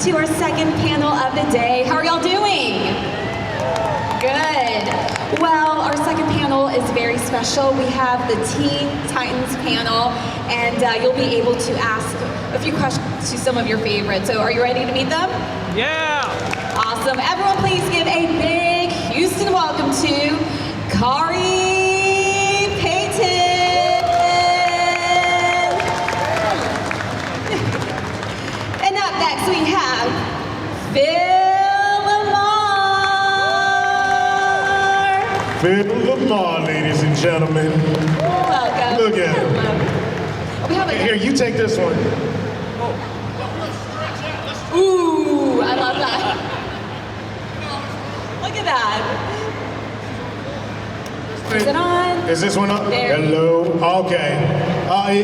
to our second panel of the day. How are y'all doing? Good. Well, our second panel is very special. We have the Teen Titans panel, and you'll be able to ask a few questions to some of your favorites. So are you ready to meet them? Yeah! Awesome. Everyone please give a big Houston welcome to Khary, Payton. And up next we have LaMarr, ladies and gentlemen. Welcome. Look at him. We have Here, you take this one. Ooh, I love that. Look at that. Is it on? Is this one up? There. Hello. Okay.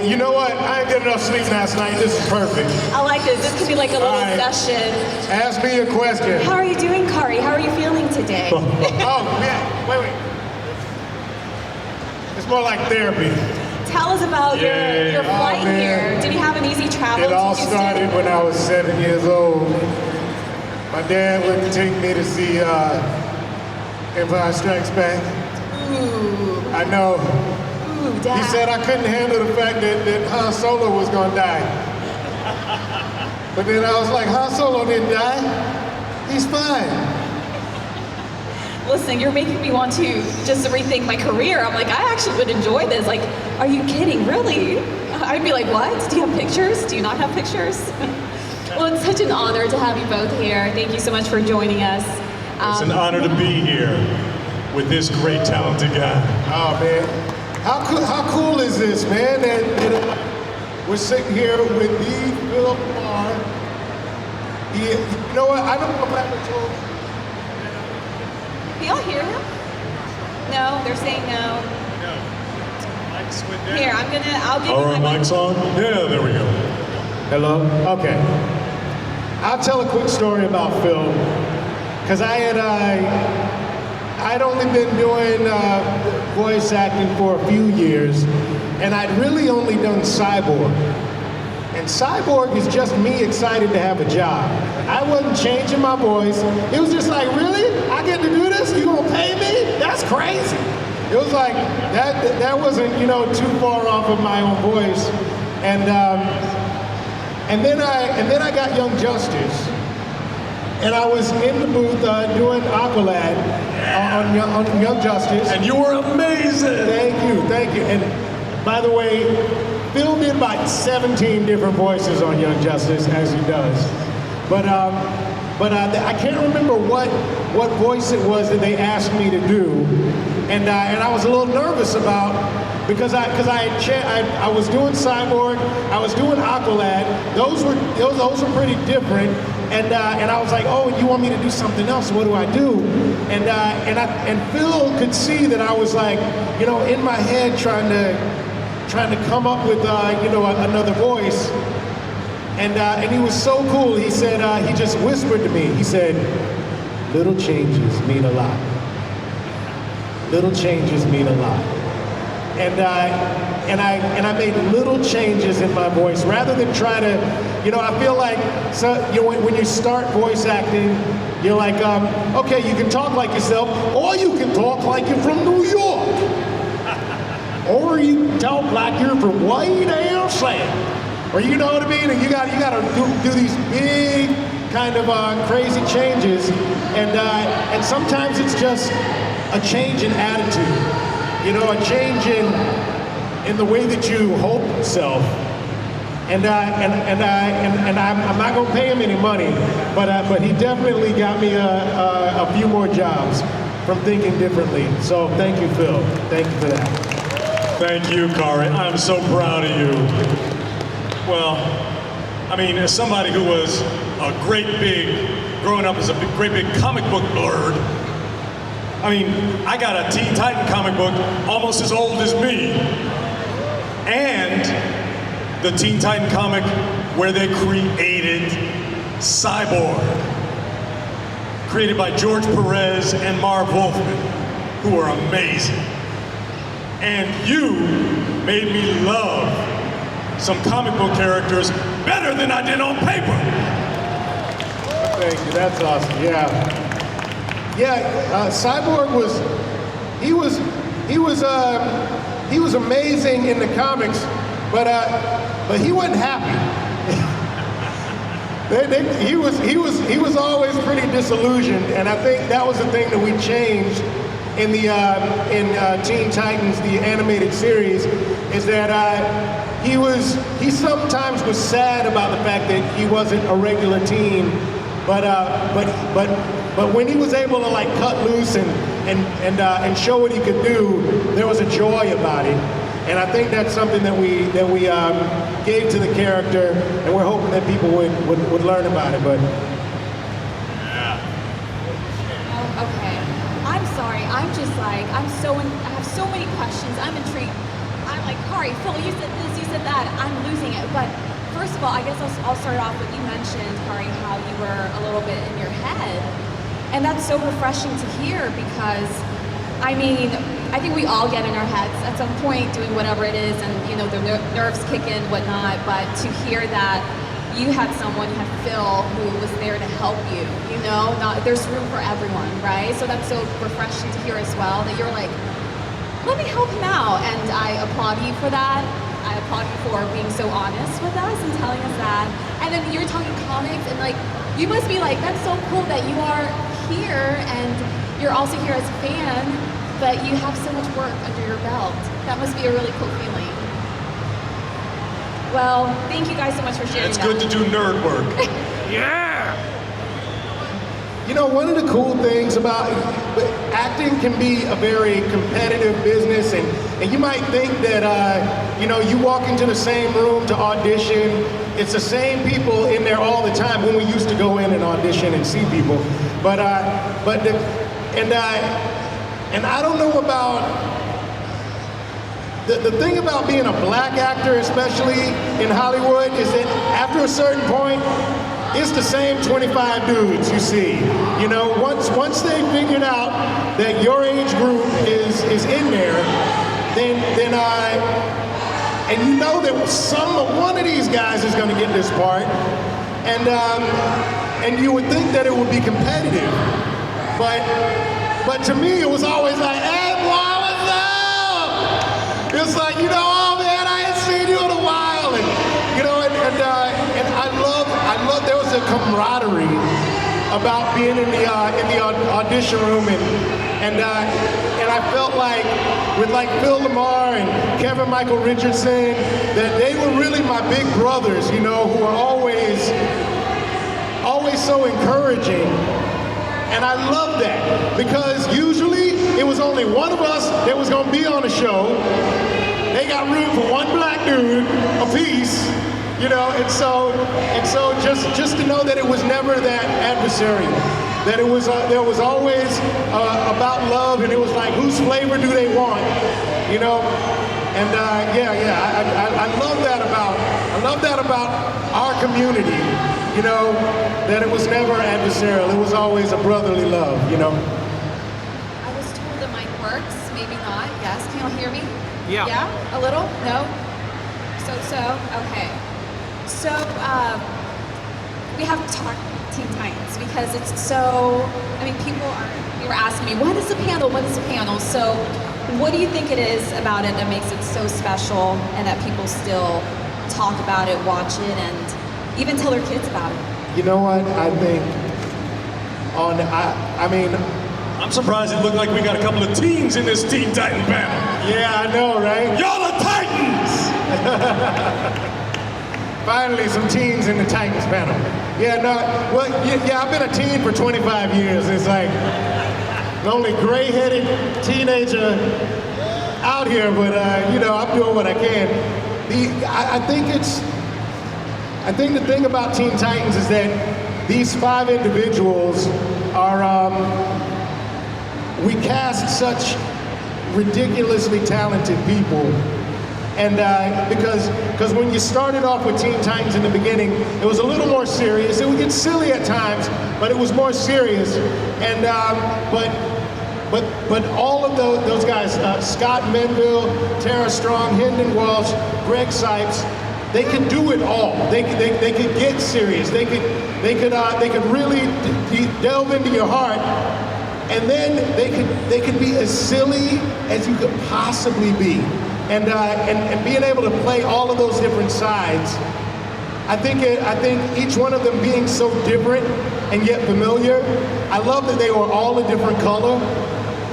You know what? I ain't get enough sleep last night. This is perfect. I like this. This could be like a little session. Ask me a question. How are you doing, Khary? How are you feeling today? Oh, man. Wait. It's more like therapy. Tell us about your flight here. Did you have an easy travel It to all Houston? started when I was 7 years old. My dad wouldn't take me to see Empire Strikes Back. Ooh. I know. Ooh, Dad. He said I couldn't handle the fact that Han Solo was gonna die. But then I was like, Han Solo didn't die. He's fine. Listen, you're making me want to just rethink my career. I'm like, I actually would enjoy this. Like, are you kidding? Really? I'd be like, what? Do you have pictures? Do you not have pictures? Well, it's such an honor to have you both here. Thank you so much for joining us. It's an honor to be here with this great, talented guy. Oh, man. How cool is this, man? That we're sitting here with the LaMarr. You know what? I don't know if I ever told you. Can y'all hear him? No, they're saying no. No. Mike's went down. Here, I'll give All you right, my mic's on? Yeah, there we go. Hello? Okay. I'll tell a quick story about film. Because I'd only been doing voice acting for a few years, and I'd really only done Cyborg. And Cyborg is just me excited to have a job. I wasn't changing my voice. It was just like, really? I get to do this? You gonna pay me? That's crazy. It was like, that wasn't, too far off of my own voice. And then I got Young Justice. And I was in the booth doing Aqualad on Young Justice. And you were amazing! Thank you. And by the way, Phil did about 17 different voices on Young Justice, as he does. But I can't remember what voice it was that they asked me to do. And I was a little nervous about, because I was doing Cyborg, I was doing Aqualad. Those were pretty different. And I was like, oh, you want me to do something else? What do I do? And Phil could see that I was like, in my head trying to come up with another voice. And he was so cool. He said, he just whispered to me. He said, little changes mean a lot. Little changes mean a lot. And I made little changes in my voice rather than try to, I feel like when you start voice acting, you're like, okay, you can talk like yourself, or you can talk like you're from New York, or you can talk like you're from way down south, or you know what I mean? And you got to do these big kind of crazy changes, and sometimes it's just a change in attitude. A change in the way that you hold yourself, and I'm not gonna pay him any money, but he definitely got me a few more jobs from thinking differently. So thank you, Phil. Thank you for that. Thank you, Khary. I'm so proud of you. Well, I mean, as somebody who was growing up as a great big comic book nerd, I mean, I got a Teen Titan comic book almost as old as me. And the Teen Titan comic where they created Cyborg. Created by George Perez and Marv Wolfman, who are amazing. And you made me love some comic book characters better than I did on paper. Thank you. That's awesome. Yeah. Yeah. Cyborg he was amazing in the comics, but he wasn't happy. He was always pretty disillusioned, and I think that was the thing that we changed in the Teen Titans, the animated series, is that he sometimes was sad about the fact that he wasn't a regular teen, but when he was able to like cut loose and show what he could do, there was a joy about it. And I think that's something that we gave to the character, and we're hoping that people would learn about it. But oh, okay, I'm sorry. I'm just like I have so many questions. I'm intrigued. I'm like, Khary, Phil, you said this, you said that. I'm losing it. But first of all, I guess I'll start off with you mentioned, Khary, how you were a little bit in your head, and that's so refreshing to hear because. I mean, I think we all get in our heads at some point doing whatever it is, and you know the nerves kick in, whatnot. But to hear that you had someone, you had Phil, who was there to help you, you know, there's room for everyone, right? So that's so refreshing to hear as well. That you're like, let me help him out, and I applaud you for that. I applaud you for being so honest with us and telling us that. And then you're talking comics, and like, you must be like, that's so cool that you are here and. You're also here as a fan, but you have so much work under your belt. That must be a really cool feeling. Well, thank you guys so much for sharing It's that. good to do nerd work. yeah. You know, one of the cool things about acting can be a very competitive business, and you might think that, you know, you walk into the same room to audition, it's the same people in there all the time when we used to go in and audition and see people. And I don't know about, the thing about being a black actor, especially in Hollywood, is that after a certain point, it's the same 25 dudes you see. You know, once they figured out that your age group is in there, and you know that one of these guys is going to get this part, and you would think that it would be competitive, but to me it was always like, hey boy, what's up? It's like, you know, oh man, I ain't seen you in a while, and you know, and I love there was a camaraderie about being in the audition room, and I felt like with like Phil LaMarr and Kevin Michael Richardson, that they were really my big brothers, you know, who are always so encouraging. And I love that, because usually it was only one of us that was gonna be on the show. They got room for one black dude apiece, you know, and so just to know that it was never that adversarial, that it was there was always about love, and it was like, whose flavor do they want, you know? And I love that about our community, you know, that it was never adversarial. It was always a brotherly love, you know. I was told the mic works, maybe not. Yes, can you all hear me? Yeah. Yeah, a little? No? So, okay. So, we have to talk Teen Titans because it's so, I mean, you were asking me, what is the panel? What is the panel? So, what do you think it is about it that makes it so special and that people still talk about it, watch it, and even tell their kids about it? You know what? I think I mean, I'm surprised it looked like we got a couple of teens in this Teen Titan panel. yeah, I know, right? Y'all are Titans! Finally, some teens in the Titans panel. Yeah, no, well, yeah, I've been a teen for 25 years. It's like the only gray-headed teenager out here, but you know, I'm doing what I can. I think the thing about Teen Titans is that these 5 individuals are, we cast such ridiculously talented people. And because when you started off with Teen Titans in the beginning, it was a little more serious. It would get silly at times, but it was more serious. And but all of those guys, Scott Menville, Tara Strong, Hendon Walsh, Greg Cipes, they could do it all. They could get serious. They they could really delve into your heart, and then they could be as silly as you could possibly be, and being able to play all of those different sides. I think each one of them being so different and yet familiar. I love that they were all a different color.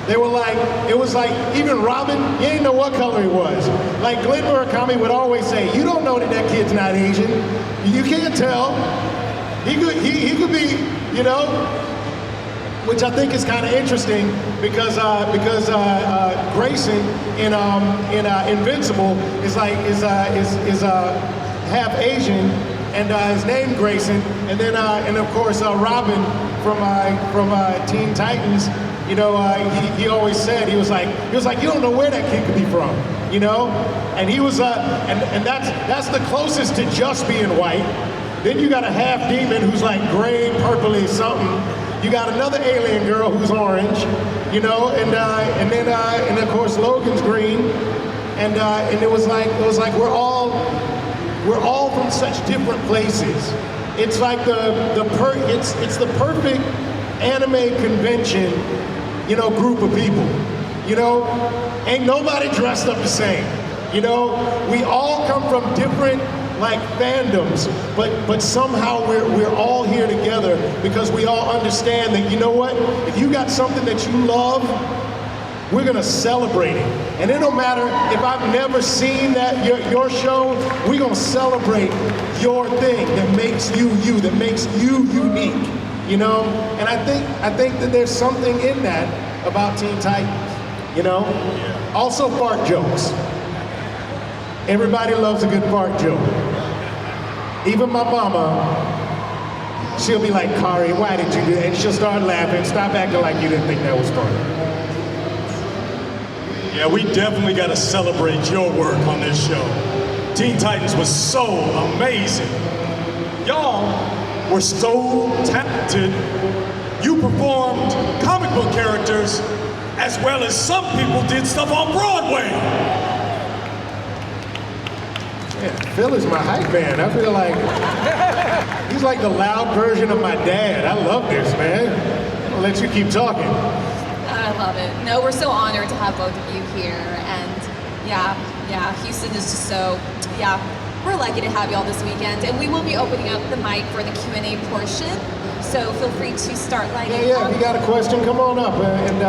They were like, it was like, even Robin, you didn't know what color he was. Like Glenn Murakami would always say, you don't know that kid's not Asian. You can't tell. He could be, you know, which I think is kind of interesting because Grayson in Invincible is half Asian, and his name Grayson, and then and of course Robin from Teen Titans. You know, he always said he was like you don't know where that kid could be from, you know, and he was and that's the closest to just being white. Then you got a half demon who's like gray, purpley something. You got another alien girl who's orange, you know, and of course Logan's green, and it was like we're all from such different places. It's like it's the perfect anime convention, you know, group of people. You know, ain't nobody dressed up the same. You know, we all come from different like fandoms, but somehow we're all here together because we all understand that, you know what, if you got something that you love, we're gonna celebrate it. And it don't matter if I've never seen that your show, we're gonna celebrate your thing that makes you you, that makes you unique, you know? And I think that there's something in that about Teen Titans, you know? Also fart jokes. Everybody loves a good fart joke. Even my mama, she'll be like, Khary, why did you do that? And she'll start laughing. Stop acting like you didn't think that was funny. Yeah, we definitely got to celebrate your work on this show. Teen Titans was so amazing. Y'all were so talented. You performed comic book characters as well as some people did stuff on Broadway. Yeah, Phil is my hype man. I feel like he's like the loud version of my dad. I love this, man. I'll let you keep talking. I love it. No, we're so honored to have both of you here, and yeah, Houston is just so, we're lucky to have you all this weekend, and we will be opening up the mic for the Q&A portion, so feel free to start lighting up. Yeah, if you got a question, come on up, and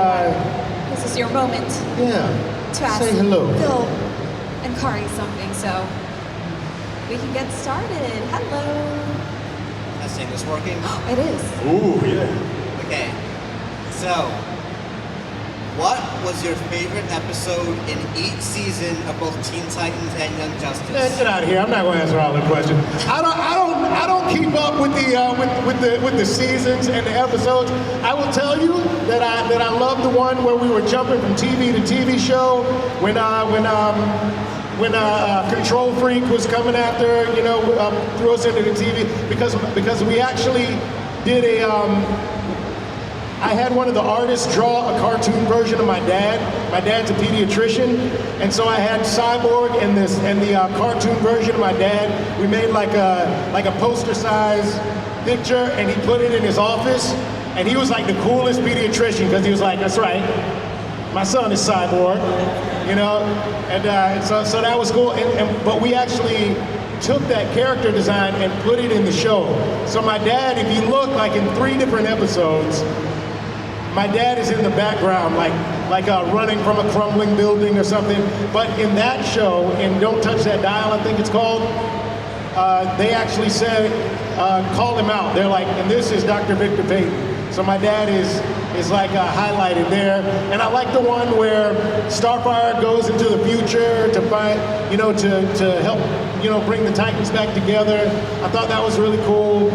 this is your moment to ask say hello. Phil and Khary something, so we can get started. Hello. This thing is working? It is. Ooh, yeah. Okay, so what was your favorite episode in each season of both Teen Titans and Young Justice? Man, get out of here! I'm not going to answer all the questions. I don't keep up with the seasons and the episodes. I will tell you that I love the one where we were jumping from TV to TV show when Control Freak was coming after, you know, threw us into the TV because we actually did a. I had one of the artists draw a cartoon version of my dad. My dad's a pediatrician, and so I had Cyborg and the cartoon version of my dad. We made like a poster size picture, and he put it in his office. And he was like the coolest pediatrician because he was like, "That's right, my son is Cyborg," you know. And so that was cool. But we actually took that character design and put it in the show. So my dad, if you look, like in 3 different episodes, my dad is in the background, like running from a crumbling building or something. But in that show, in Don't Touch That Dial, I think it's called, they actually said, call him out. They're like, and this is Dr. Victor Payton. So my dad is like highlighted there. And I like the one where Starfire goes into the future to find, you know, to help, you know, bring the Titans back together. I thought that was really cool.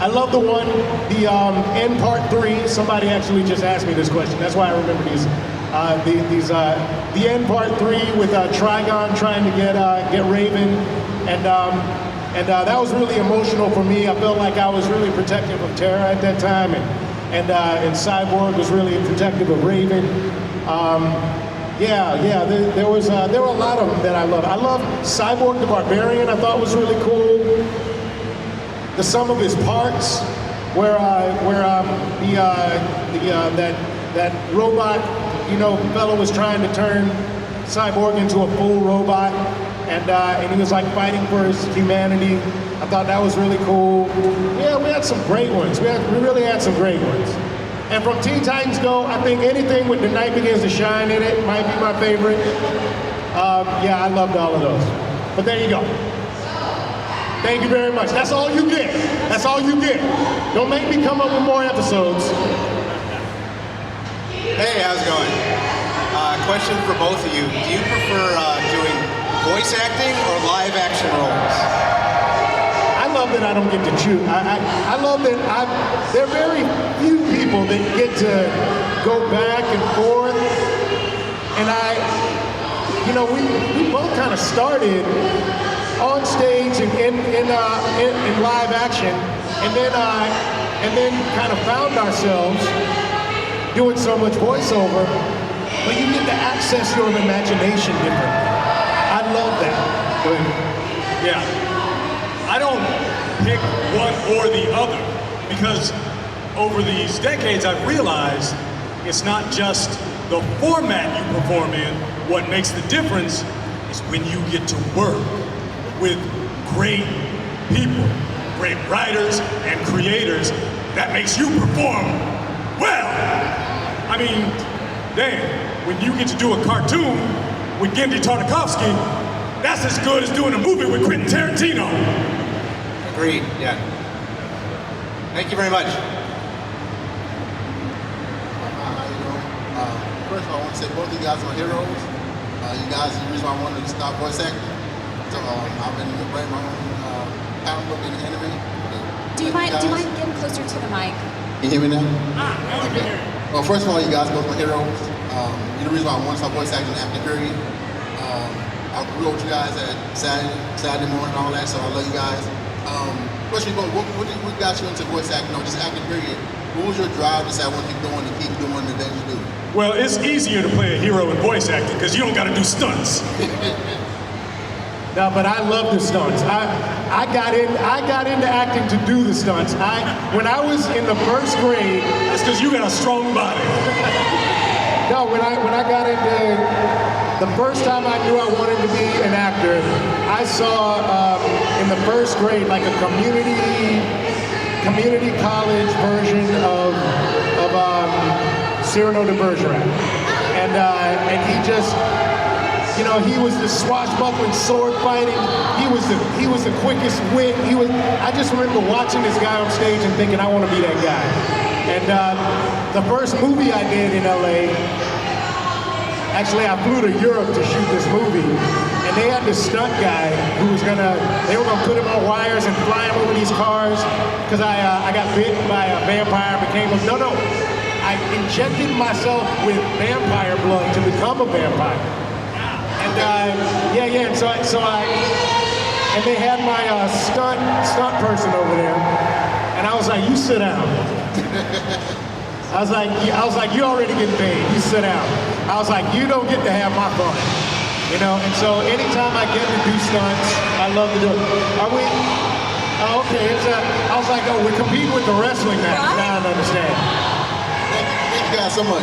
I love the one, the end part 3. Somebody actually just asked me this question. That's why I remember these. The end part 3 with Trigon trying to get Raven, and that was really emotional for me. I felt like I was really protective of Terra at that time, and Cyborg was really protective of Raven. There were a lot of them that I loved. I loved Cyborg the Barbarian. I thought was really cool. the sum of his parts, where that robot, fellow was trying to turn Cyborg into a full robot, and he was like fighting for his humanity. I thought that was really cool. Yeah, we had some great ones. We really had some great ones. And from Teen Titans Go, I think anything with The Night Begins to Shine in it might be my favorite. Yeah, I loved all of those. But there you go. Thank you very much. That's all you get. That's all you get. Don't make me come up with more episodes. Hey, how's it going? Question for both of you. Do you prefer doing voice acting or live action roles? I love that I don't get to choose. I love that there are very few people that get to go back and forth. And we both kind of started on stage in live action, and then kind of found ourselves doing so much voiceover, but you get to access your imagination differently. I love that. Go ahead. Yeah. I don't pick one or the other because over these decades I've realized it's not just the format you perform in. What makes the difference is when you get to work with great people, great writers and creators. That makes you perform well. I mean, damn, when you get to do a cartoon with Gendy Tartakovsky, that's as good as doing a movie with Quentin Tarantino. Agreed, yeah. Thank you very much. First of all, I want to say both of you guys are heroes. You guys are the reason why I wanted to stop voice acting. So I've been writing my own comic book in anime. Do you mind getting closer to the mic? Can you hear me now? Okay. Well, first of all, you guys both are heroes. You're the reason why I want to stop voice acting after Khary. I grew up with you guys at Saturday morning and all that, so I love you guys. Question about what got you into voice acting, or just acting period? What was your drive to say I want to keep doing the things you do? Well, it's easier to play a hero in voice acting because you don't got to do stunts. No, but I love the stunts. I got into acting to do the stunts. When I was in the first grade, That's because you got a strong body. no, when I got into the first time I knew I wanted to be an actor, I saw in the first grade like a community college version of Cyrano de Bergerac, and he just. He was the swashbuckling sword fighting. He was the quickest wit. I just remember watching this guy on stage and thinking, I want to be that guy. And the first movie I did in LA, actually I flew to Europe to shoot this movie, and they had this stunt guy who they were gonna put him on wires and fly him over these cars because I got bit by a vampire and became I injected myself with vampire blood to become a vampire. And and they had my stunt person over there, and I was like, you sit down. I was like, you already get paid, you sit down. I was like, you don't get to have my fun. And so anytime I get to do stunts, I love to do it. Are we? Oh, okay, I was like, oh, we're competing with the wrestling match. Right? Now I understand. Thank you guys so much.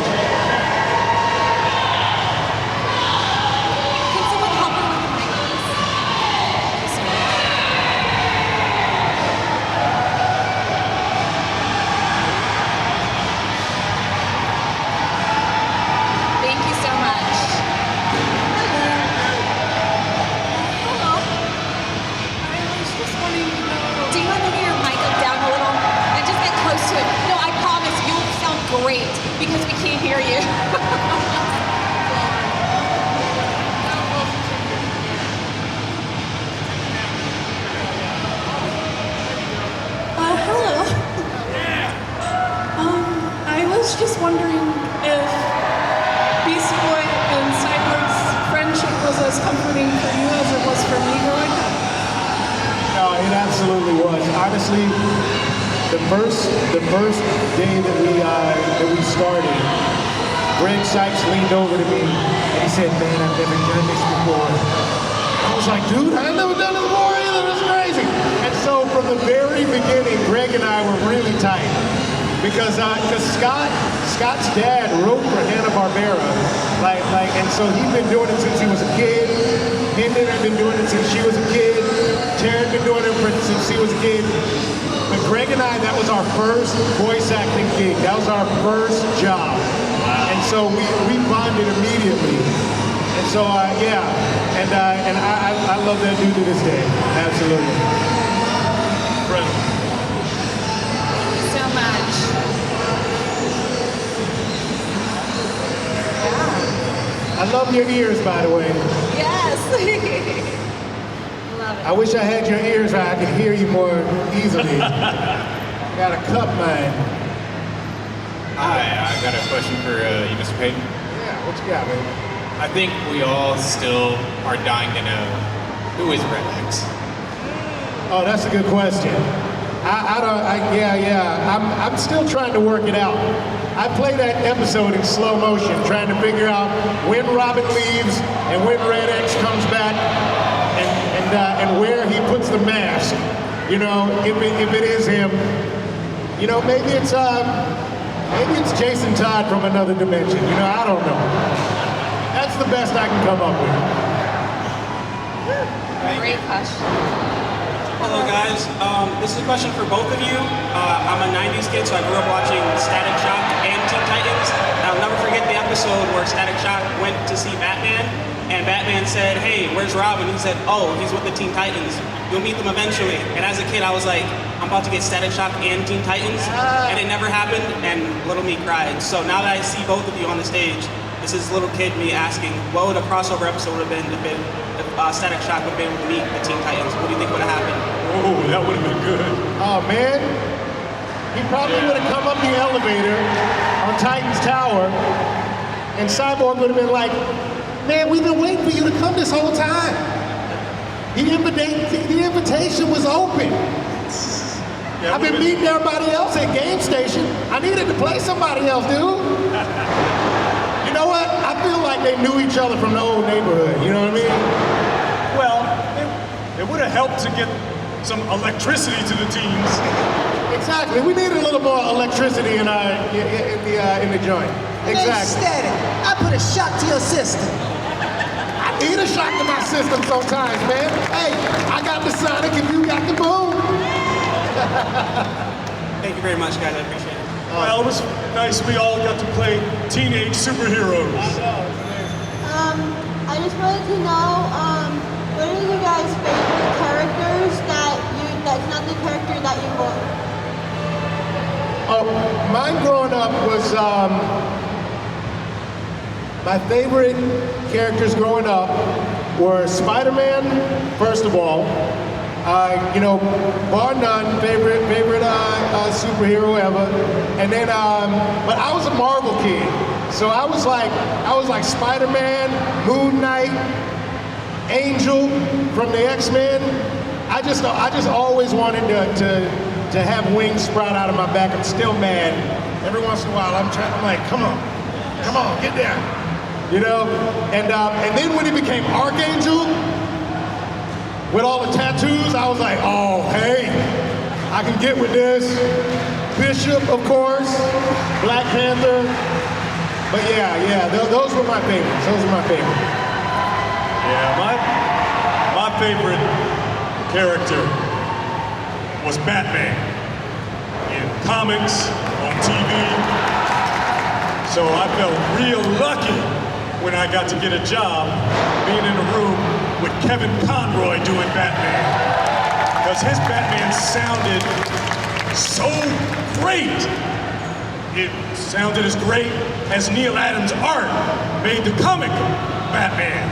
Great, because we can't hear you. Hello. I was just wondering if Beast Boy and Cyborg's friendship was as comforting for you as it was for me growing up. No, it absolutely was. Honestly, the first day that we started, Greg Cipes leaned over to me and he said, "Man, I've never done this before. I was like, dude, I ain't never done this before either. This is crazy. And so from the very beginning, Greg and I were really tight because Scott's dad wrote for Hanna-Barbera, and so he'd been doing it since he was a kid. Hendon had been doing it since she was a kid. Taryn had been doing it since she was a kid. But Greg and I, that was our first voice acting gig. That was our first job. Wow. And so we bonded immediately. And so, yeah, and I love that dude to this day. Absolutely. Brother. Thank you so much. Yeah. I love your ears, by the way. Yes. Love it. I wish I had your ears where I could hear you more easily. Got a cup, man. Hi, I got a question for you, Mr. Payton. Yeah, what you got, man? I think we all still are dying to know who is Red X. Oh, that's a good question. I'm still trying to work it out. I play that episode in slow motion, trying to figure out when Robin leaves and when Red X comes back, and where he puts the mask. You know, if it is him, you know, maybe it's Jason Todd from another dimension. You know, I don't know. That's the best I can come up with. Great question. Hello guys, this is a question for both of you. I'm a 90s kid, so I grew up watching Static Shock and Teen Titans. I'll never forget the episode where Static Shock went to see Batman, and Batman said, hey, where's Robin? He said, oh, he's with the Teen Titans. You'll meet them eventually. And as a kid, I was like, I'm about to get Static Shock and Teen Titans, and it never happened, and little me cried. So now that I see both of you on the stage, this is little kid me asking, what would a crossover episode have been if Static Shock would have been able to meet the Teen Titans? What do you think would have happened? Oh, that would have been good. Oh, man. He probably would have come up the elevator on Titan's Tower, and Cyborg would have been like, man, we've been waiting for you to come this whole time. The invitation was open. Yeah, I've been meeting everybody else at Game Station. I needed to play somebody else, dude. You know what? I feel like they knew each other from the old neighborhood. You know what I mean? Well, it would have helped to get some electricity to the teams. Exactly. We needed a little more electricity in the joint. Exactly. Steady. I put a shock to your system. I need a shock to my system sometimes, man. Hey, I got the Sonic if you got the boom. Thank you very much, guys. I appreciate it. Well, it was nice we all got to play teenage superheroes. I just wanted to know, what are you guys' favorite characters that's not the character that you were? Mine growing up was, my favorite characters growing up were Spider-Man, first of all. You know, bar none, favorite superhero ever. And then, but I was a Marvel kid, so I was like Spider-Man, Moon Knight, Angel from the X-Men. I just always wanted to have wings sprout out of my back. I'm still mad. Every once in a while, I'm like, come on, get there. You know, and then when he became Archangel, with all the tattoos, I was like, oh, hey, I can get with this. Bishop, of course, Black Panther. But yeah, those were my favorites. Yeah, my favorite character was Batman in comics, on TV. So I felt real lucky when I got to get a job being in a room with Kevin Conroy doing Batman. Because his Batman sounded so great. It sounded as great as Neal Adams' art made the comic Batman.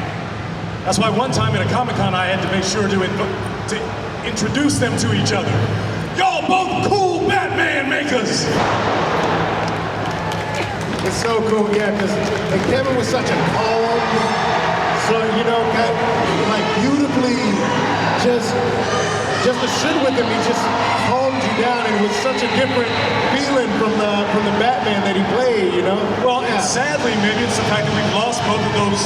That's why one time at a Comic-Con I had to make sure to introduce them to each other. Y'all both cool Batman makers! It's so cool, yeah, because Kevin was such a calm, so, you know, like beautifully just just to sit with him, he just calmed you down, and it was such a different feeling from the Batman that he played, you know? Well, and sadly, maybe it's the fact that we've lost both of those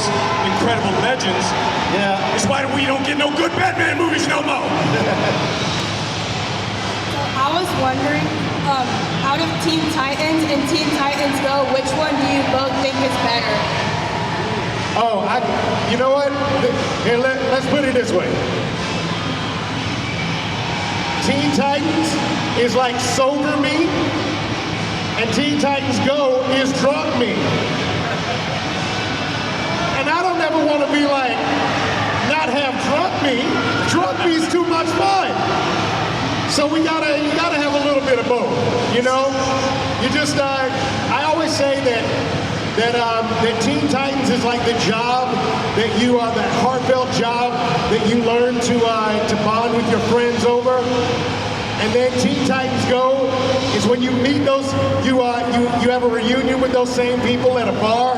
incredible legends. Yeah. It's why we don't get no good Batman movies no more. I was wondering, out of Teen Titans and Teen Titans Go, which one do you both think is better? Oh, you know what? Here, let's put it this way. Teen Titans is like sober me, and Teen Titans Go is drunk me. And I don't ever want to be like, not have drunk me. Drunk me is too much fun. So you gotta have a little bit of both, you know? You just, I always say that Teen Titans is like the job that you that heartfelt job that you learn to bond with your friends over. And then Teen Titans Go is when you meet those, you have a reunion with those same people at a bar,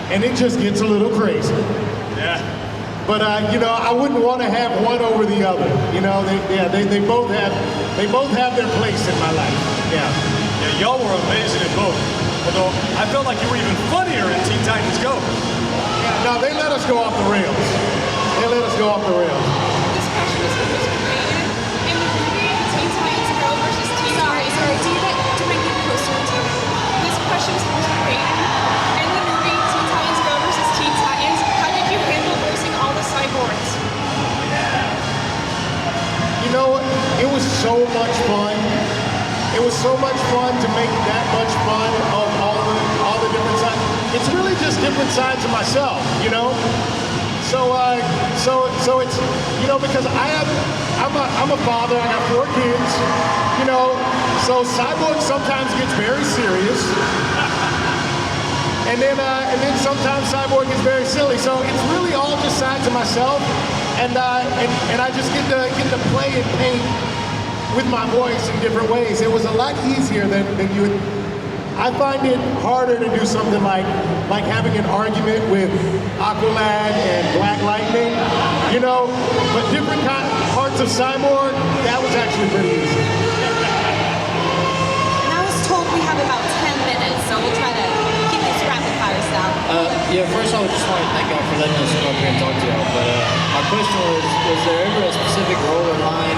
and it just gets a little crazy. Yeah. But you know, I wouldn't want to have one over the other. You know, they both have their place in my life. Yeah. Yeah, y'all were amazing at both. Although I felt like you were even funnier in Teen Titans Go. No, they let us go off the rails. They let us go off the rails. This question is for Mr. Payton. In the movie Teen Titans Go versus Teen Titans... Sorry, to make it closer to you. This question is for Mr. Payton. In the movie Teen Titans Go versus Teen Titans, how did you handle voicing all the cyborgs? You know what? It was so much fun. It was so much fun to make that much fun of all the different sides. It's really just different sides of myself, you know. So it's, you know, because I'm a father. I got 4 kids, you know. So Cyborg sometimes gets very serious, and then sometimes Cyborg is very silly. So it's really all just sides of myself, and I just get to play and paint with my voice in different ways. It was a lot easier than you would. I find it harder to do something like having an argument with Aqualad and Black Lightning, you know, but different parts of Cyborg, that was actually pretty easy. And I was told we have about 10 minutes, so we'll try to keep this rapid fire style. Yeah, first I would just want to thank y'all for letting us come up here and talk to y'all, but my question was there ever a specific role or line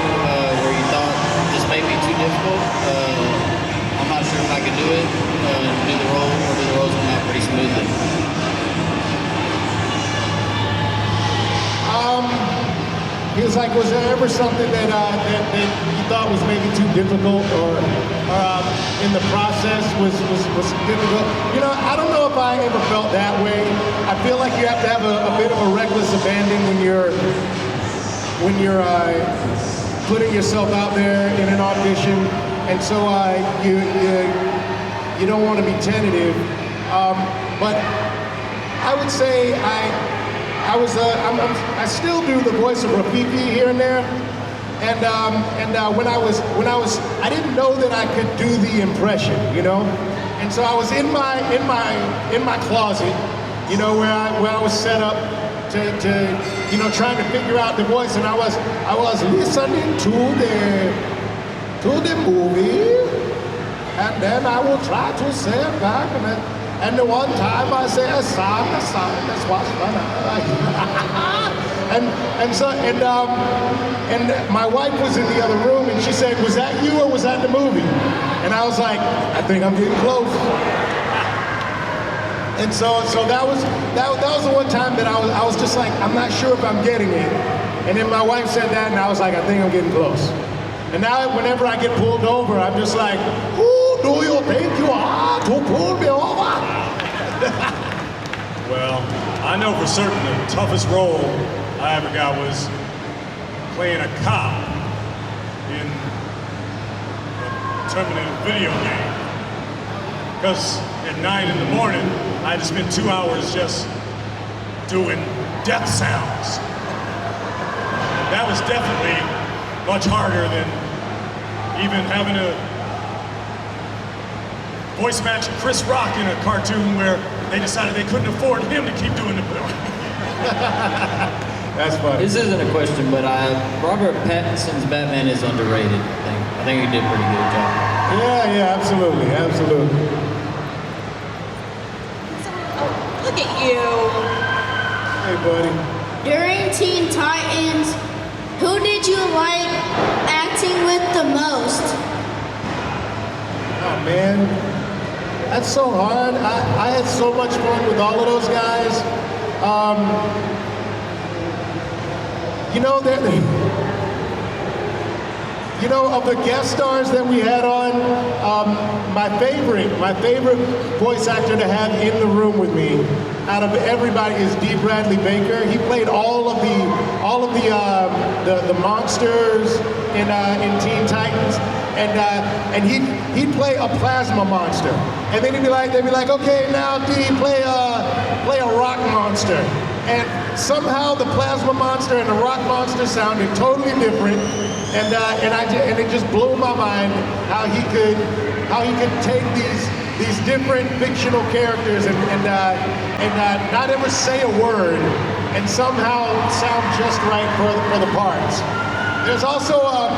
where you thought this may be too difficult? I'm not sure if I could do it, do the role, or do the roles come out pretty smoothly? He was like, was there ever something that you thought was maybe too difficult, or in the process was difficult? You know, I don't know if I ever felt that way. I feel like you have to have a bit of a reckless abandon when you're putting yourself out there in an audition, and so you don't want to be tentative. But I would say I still do the voice of Rafiki here and there, and when I was I didn't know that I could do the impression, you know, and so I was in my closet, you know, where I was set up to you know, trying to figure out the voice, and I was listening to the movie, and then I will try to say it back, and the one time I say a song, that's what's fun. and my wife was in the other room, and she said, "Was that you or was that the movie?" And I was like, "I think I'm getting close." And so that was the one time that I was just like, I'm not sure if I'm getting it. And then my wife said that, and I was like, I think I'm getting close. And now whenever I get pulled over, I'm just like, who do you think you are to pull me over? Well, I know for certain the toughest role I ever got was playing a cop in a Terminator video game. Because at 9 in the morning, I had to spend 2 hours just doing death sounds. That was definitely much harder than even having a voice match Chris Rock in a cartoon where they decided they couldn't afford him to keep doing the That's funny. This isn't a question, but Robert Pattinson's Batman is underrated. I think he did a pretty good job. Yeah, absolutely, absolutely. Look at you. Hey, buddy. During Teen Titans, who did you like acting with the most? Oh man, that's so hard. I had so much fun with all of those guys. Of the guest stars that we had on, my favorite voice actor to have in the room with me, out of everybody, is D. Bradley Baker. He played all of the monsters in Teen Titans, and he'd play a plasma monster, and then they'd be like, okay, now D, play a rock monster. And somehow the plasma monster and the rock monster sounded totally different, and it just blew my mind how he could take these different fictional characters and not ever say a word and somehow sound just right for the parts. There's also a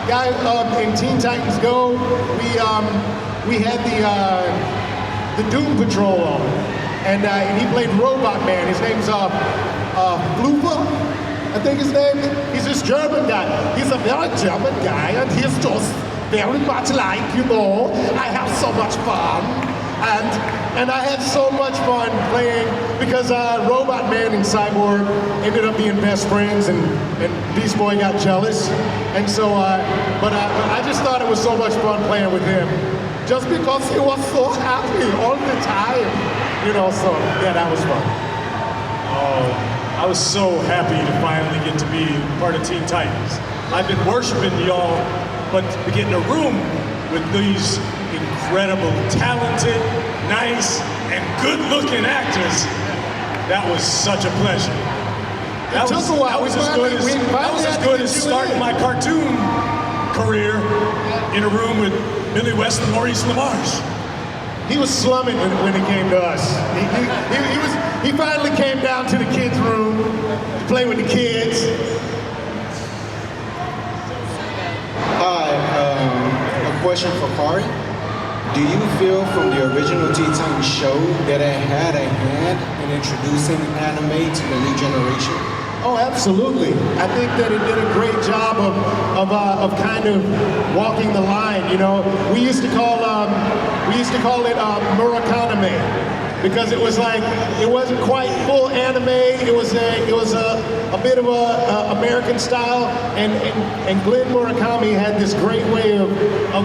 guy in Teen Titans Go. We had the Doom Patrol on. And he played Robot Man. His name's Flooper, I think his name. He's this German guy. He's a very German guy, and he's just very much like, I have so much fun. And I had so much fun playing, because Robot Man and Cyborg ended up being best friends, and Beast Boy got jealous. And so, but I just thought it was so much fun playing with him, just because he was so happy all the time. So yeah, that was fun. Oh, I was so happy to finally get to be part of Teen Titans. I've been worshiping y'all, but to get in a room with these incredible, talented, nice, and good-looking actors, that was such a pleasure. That was as good as starting my cartoon career in a room with Billy West and Maurice LaMarr. He was slumming when it came to us. He finally came down to the kids' room to play with the kids. Hi, a question for Khary. Do you feel from the original Teen Titans show that it had a hand in introducing anime to the new generation? Oh, absolutely. I think that it did a great job of kind of walking the line. We used to call it Murakami, because it was like, it wasn't quite full anime. It was a bit of a American style, and Glenn Murakami had this great way of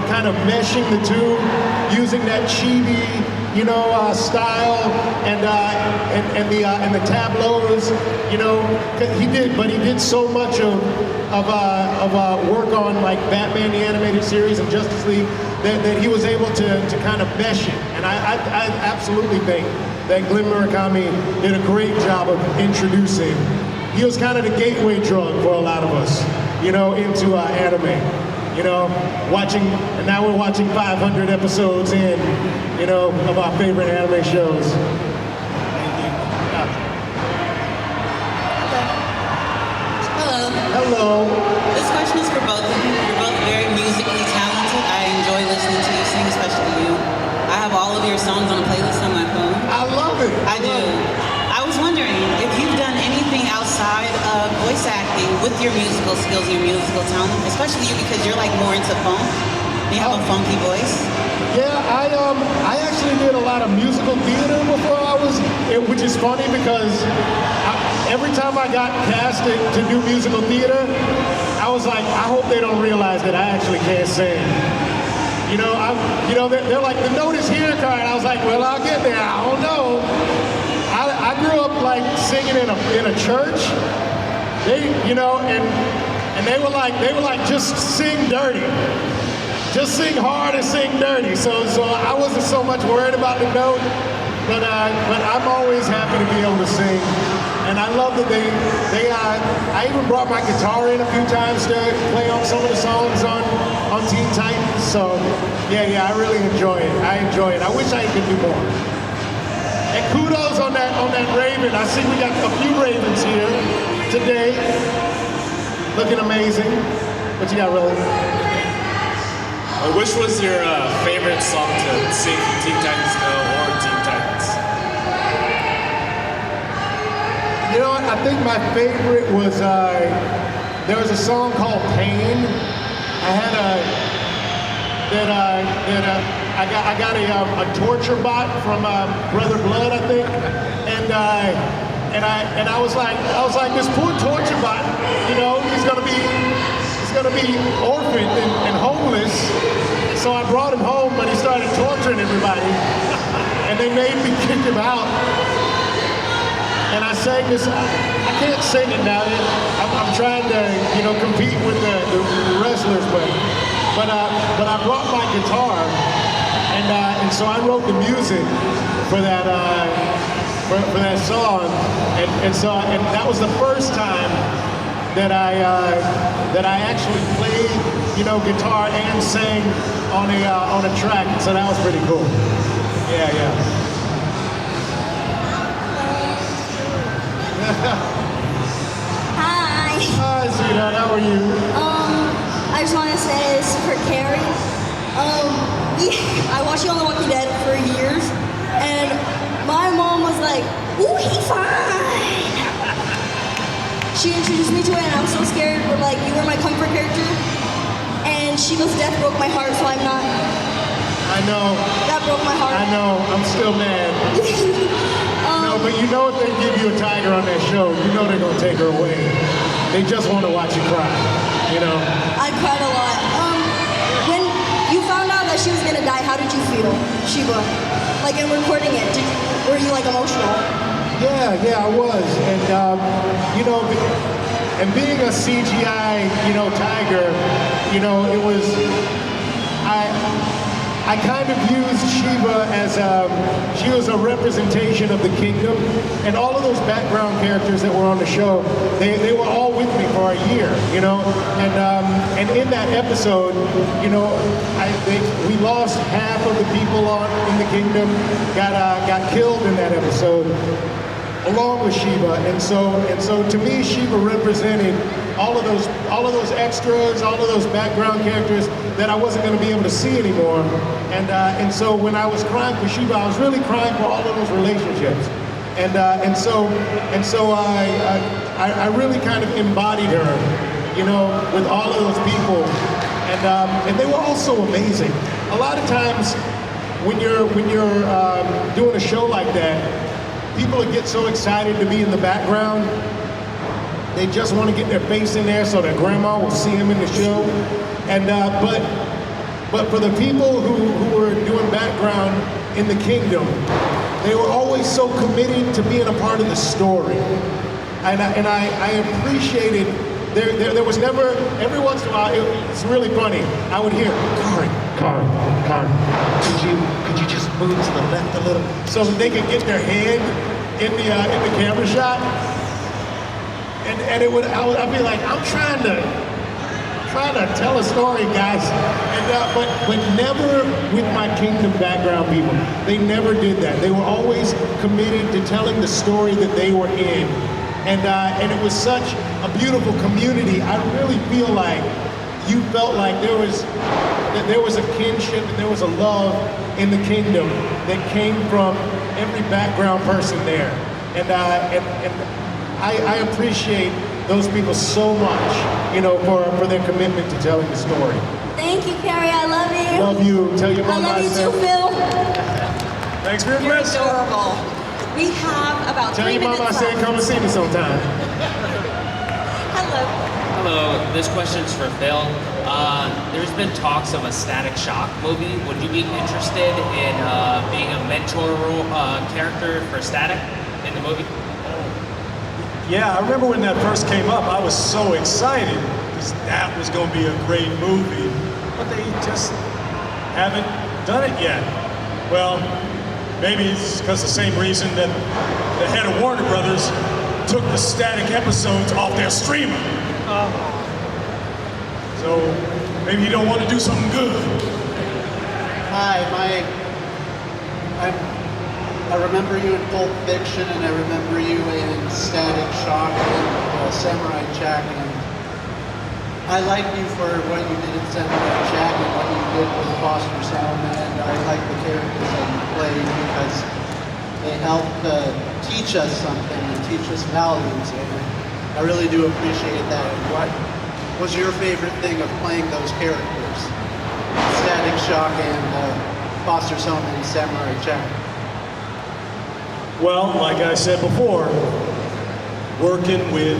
kind of meshing the two, using that chibi style and the tableaus. He did so much of work on like Batman the Animated Series and Justice League that he was able to kind of mesh it. And I absolutely think that Glenn Murakami did a great job of introducing. He was kind of the gateway drug for a lot of us, into anime. And now we're watching 500 episodes in, of our favorite anime shows. Hello. This question is for both of you. You're both very musically talented. I enjoy listening to you sing, especially you. I have all of your songs on a playlist on my phone. I love it. I do. I was wondering if you've done anything outside of voice acting with your musical skills and your musical talent, especially you, because you're like more into funk. You have a funky voice. Yeah, I actually did a lot of musical theater before which is funny because every time I got cast to do musical theater, I was like, I hope they don't realize that I actually can't sing. They're like, the note is here, Khary. And I was like, well, I'll get there. I don't know. I grew up like singing in a church. And they were like, just sing dirty. Just sing hard and sing dirty. So I wasn't so much worried about the note, but I'm always happy to be able to sing. And I love that I even brought my guitar in a few times to play on some of the songs on Teen Titans. So yeah, I really enjoy it. I enjoy it. I wish I could do more. And kudos on that Raven. I see we got a few Ravens here today. Looking amazing. What you got, Roland? Which was your favorite song to sing from Teen Titans Go or Teen Titans? You know what? I think my favorite was, there was a song called Pain. I had I got a torture bot from Brother Blood, I think, and I was like this poor torture bot, you know, he's gonna be orphaned and homeless. So I brought him home, but he started torturing everybody, and they made me kick him out. And I sang this. I can't sing it now. I'm trying to, you know, compete with the wrestlers, but I brought my guitar, and so I wrote the music for that for that song, and that was the first time that I actually played, you know, guitar and sang on a track. So that was pretty cool. Yeah. Hi. Hi, sweetheart. How are you? I just want to say this for Khary. I watched you on The Walking Dead for years, and my mom was like, "Ooh, he fine." She introduced me to it, and I was so scared. But like, you were my comfort character, and Shiva's death broke my heart. So I'm not. I know. That broke my heart. I know. I'm still mad. No, but you know if they give you a tiger on that show, you know they're gonna take her away. They just want to watch you cry, you know? I cried a lot. When you found out that she was gonna die, how did you feel, Shiva? Like in recording it, were you like emotional? Yeah, I was. And, you know, and being a CGI, you know, tiger, you know, it was, I kind of used Shiva as she was a representation of the kingdom, and all of those background characters that were on the show, they were all with me for a year, you know, and in that episode, you know, we lost half of the people in the kingdom, got killed in that episode, along with Shiva, and so to me, Shiva represented all of those extras, all of those background characters that I wasn't going to be able to see anymore, and so when I was crying for Shiva, I was really crying for all of those relationships, and so I really kind of embodied her, you know, with all of those people, and they were all so amazing. A lot of times when you're doing a show like that, people get so excited to be in the background. They just want to get their face in there so that grandma will see them in the show. And but for the people who were doing background in the kingdom, they were always so committed to being a part of the story. And I appreciated. There was never, every once in a while, it's really funny. I would hear, Khary, could you just move to the left a little so that they could get their hand in the camera shot? And I'd be like, I'm trying to tell a story, guys. And but never with my kingdom background people. They never did that. They were always committed to telling the story that they were in. And it was such a beautiful community. I really feel like you felt like there was a kinship and there was a love in the kingdom that came from every background person there. And I appreciate those people so much, you know, for their commitment to telling the story. Thank you, Khary. I love you. Love you. Tell your mom I love you said. too, Phil. Thanks for your question. You're adorable. We have about Tell 3 your minutes mom I said left. come and see me sometime. Hello, this question's for Phil. There's been talks of a Static Shock movie. Would you be interested in being a mentor role, character for Static in the movie? Yeah, I remember when that first came up, I was so excited because that was going to be a great movie, but they just haven't done it yet. Well, maybe it's because the same reason that the head of Warner Brothers took the Static episodes off their streamer. So maybe you don't want to do something good. Hi, I remember you in Pulp Fiction, and I remember you in Static Shock and Samurai Jack. And I like you for what you did in Samurai Jack and what you did with Foster Sound. And I like the characters that you played because they help teach us something and teach us values. And I really do appreciate that. And what was your favorite thing of playing those characters? Static Shock and Foster Sound and Samurai Jack. Well, like I said before, working with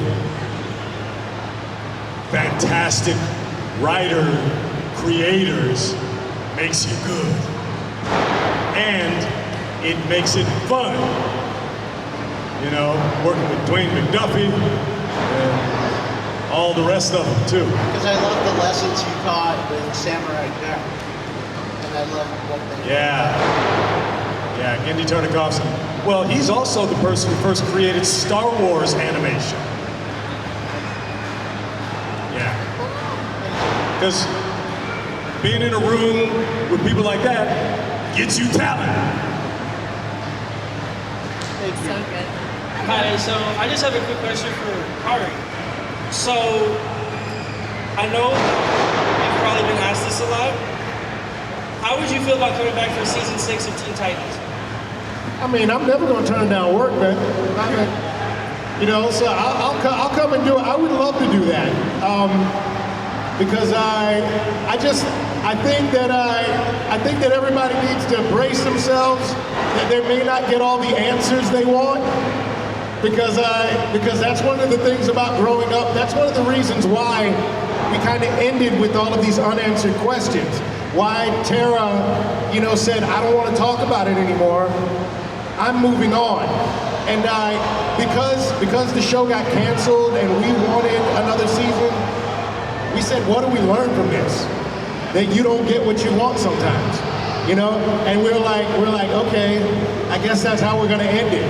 fantastic writer creators makes you good. And it makes it fun. You know, working with Dwayne McDuffie and all the rest of them too. Because I love the lessons you taught with Samurai Jack. And I love what they Yeah, Gendy Tartakovsky. Well, he's also the person who first created Star Wars animation. Yeah. Because being in a room with people like that gets you talent. It's so good. Hi, so I just have a quick question for Khary. So, I know you've probably been asked this a lot. How would you feel about coming back for season 6 of Teen Titans? I mean, I'm never going to turn down work, man. You know, so I'll come and do it. I would love to do that because I think that everybody needs to brace themselves that they may not get all the answers they want because that's one of the things about growing up. That's one of the reasons why we kind of ended with all of these unanswered questions. Why Tara, you know, said, I don't want to talk about it anymore. I'm moving on. And because the show got canceled and we wanted another season, we said, what do we learn from this? That you don't get what you want sometimes, you know? And we're like, okay, I guess that's how we're gonna end it.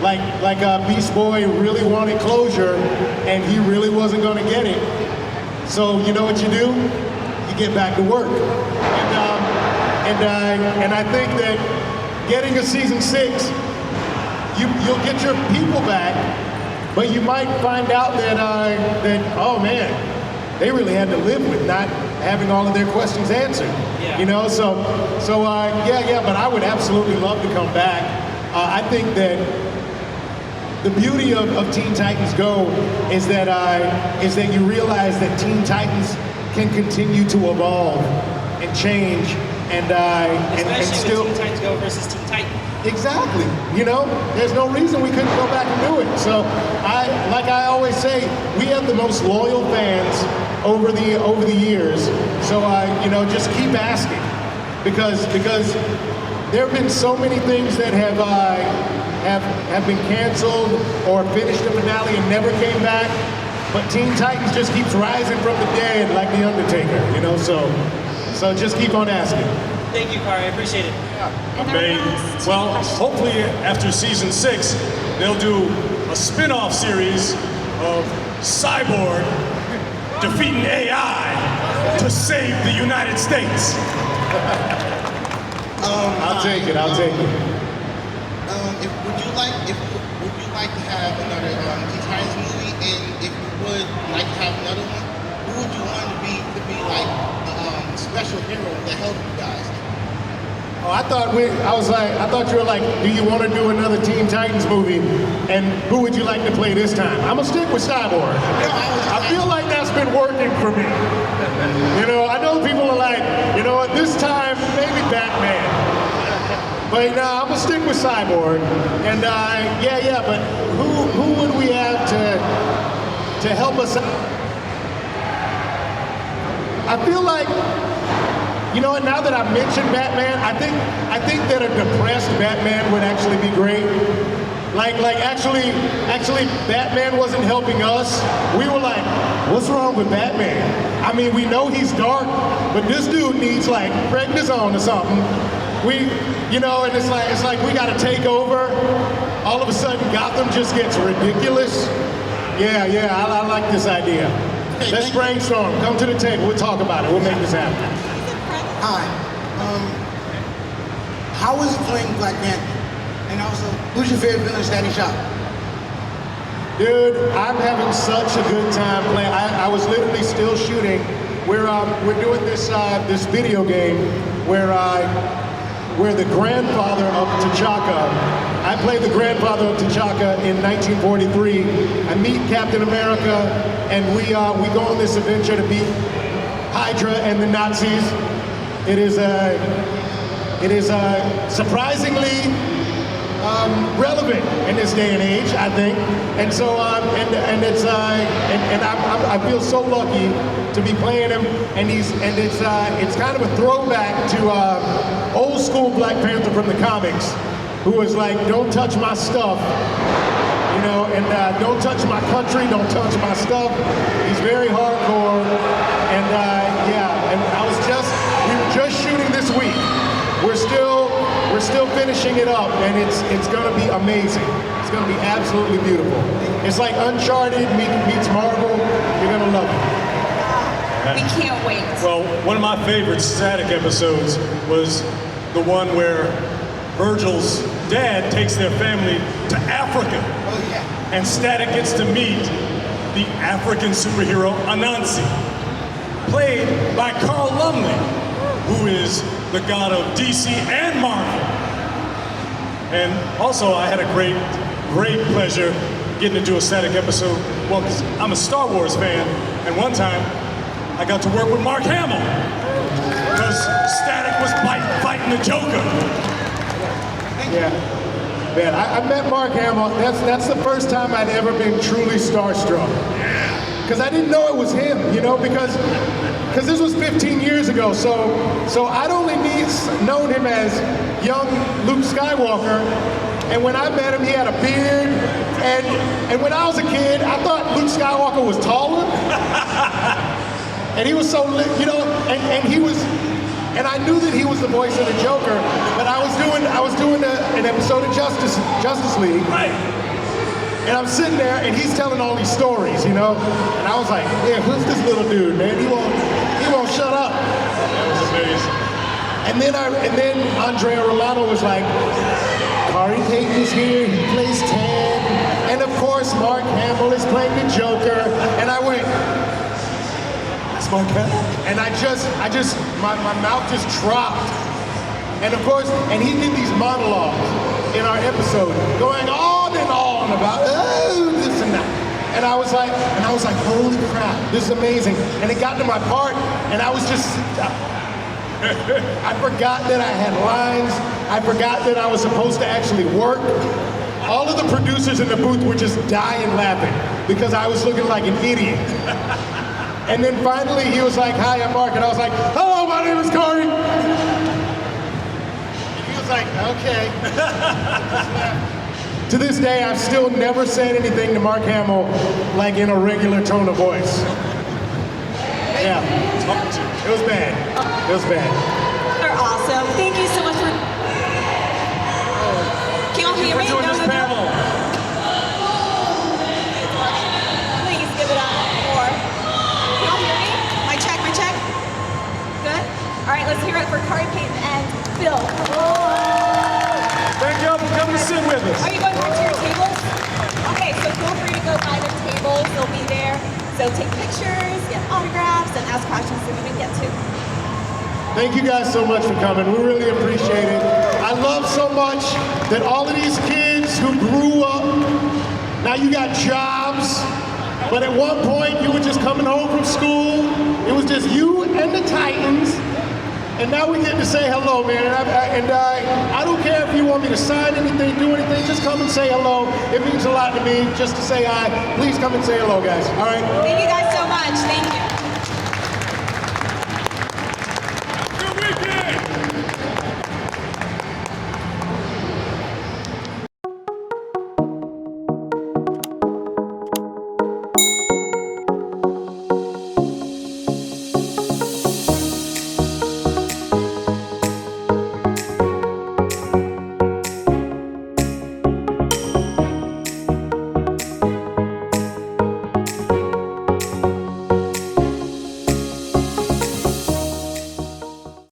Like Beast Boy really wanted closure and he really wasn't gonna get it. So you know what you do? You get back to work. And I think that getting a season 6, you'll get your people back, but you might find out that oh man, they really had to live with not having all of their questions answered. Yeah. You know, so yeah, but I would absolutely love to come back. I think that the beauty of Teen Titans Go is that you realize that Teen Titans can continue to evolve and change and still. Teen Titans Go versus Teen Titans. Exactly. You know, there's no reason we couldn't go back and do it. So like I always say, we have the most loyal fans over the years. So you know, just keep asking because there have been so many things that have been canceled or finished the finale and never came back. But Teen Titans just keeps rising from the dead like the Undertaker. You know, so just keep on asking. Thank you, Khary. I appreciate it. Well, hopefully after season 6, they'll do a spin-off series of Cyborg defeating AI to save the United States. I'll take it. Would you like to have another Teen Titans movie? And if you would like to have another one, who would you want to be like a special hero to help you guys? Oh, I thought you were like, do you want to do another Teen Titans movie? And who would you like to play this time? I'm gonna stick with Cyborg. I feel like that's been working for me. You know, I know people are like, you know what, this time maybe Batman. But no, I'm gonna stick with Cyborg. And yeah, but who would we have to help us out? I feel like, you know what, now that I've mentioned Batman, I think that a depressed Batman would actually be great. Like actually Batman wasn't helping us. We were like, what's wrong with Batman? I mean, we know he's dark, but this dude needs like prednisone or something. You know, and it's like we gotta take over. All of a sudden Gotham just gets ridiculous. Yeah, I like this idea. Let's brainstorm, come to the table, we'll talk about it, we'll make this happen. Hi. How was it playing Black Panther? And Who's your favorite villain in Static Shock? Dude, I'm having such a good time playing. I was literally still shooting. We're doing this this video game where we're the grandfather of T'Chaka. I played the grandfather of T'Chaka in 1943. I meet Captain America, and we go on this adventure to beat Hydra and the Nazis. It is surprisingly relevant in this day and age, I think. And so, I feel so lucky to be playing him. And it's kind of a throwback to old school Black Panther from the comics, who was like, "Don't touch my stuff," you know, and "Don't touch my country, don't touch my stuff." He's very hardcore, and yeah. And we were just shooting this week. We're still finishing it up, and it's gonna be amazing. It's gonna be absolutely beautiful. It's like Uncharted meets Marvel. You're gonna love it. We can't wait. Well, one of my favorite Static episodes was the one where Virgil's dad takes their family to Africa. Oh yeah. And Static gets to meet the African superhero Anansi, played by Carl Lumley, who is the god of DC and Marvel. And also, I had a great pleasure getting to do a Static episode. Well, because I'm a Star Wars fan, and one time I got to work with Mark Hamill, because Static was fighting the Joker. Yeah, man, I met Mark Hamill. That's the first time I'd ever been truly starstruck. Because I didn't know it was him, you know, because this was 15 years ago. So I'd only known him as young Luke Skywalker. And when I met him, he had a beard. And when I was a kid, I thought Luke Skywalker was taller. And he was so, you know, and I knew that he was the voice of the Joker, but I was doing an episode of Justice League. Right. And I'm sitting there, and he's telling all these stories, you know. And I was like, "Yeah, who's this little dude, man? He won't shut up." That was amazing. And then Andrea Rolano was like, "Khary Payton is here. He plays Ted, and of course Mark Hamill is playing the Joker." And I went, "That's Mark Hamill?" And my mouth just dropped. And of course, and he did these monologues in our episode, going on and on about this and that. And I was like, "Holy crap, this is amazing." And it got to my part, and I was just, I forgot that I had lines. I forgot that I was supposed to actually work. All of the producers in the booth were just dying laughing because I was looking like an idiot. And then finally he was like, "Hi, I'm Mark." And I was like, "Hello, my name is Khary." And he was like, "Okay." To this day, I've still never said anything to Mark Hamill like in a regular tone of voice. Yeah, it was bad. It was bad. They're awesome. Thank you so much for. Can y'all hear me? Doing this panel. Please give it up for. Can y'all hear me? My check. Good. All right, let's hear it for Khary Payton and Phil. Thank y'all for coming to sit with us. Are you going back to your tables? Okay, so feel free to go by the tables. They'll be there. So take pictures, get autographs, and ask questions that we didn't get to. Thank you guys so much for coming. We really appreciate it. I love so much that all of these kids who grew up, now you got jobs, but at one point you were just coming home from school. It was just you and the Titans. And now we get to say hello, man. And I don't care if you want me to sign anything, do anything, just come and say hello. It means a lot to me just to say hi. Please come and say hello, guys. All right? Thank you guys so much. Thank you.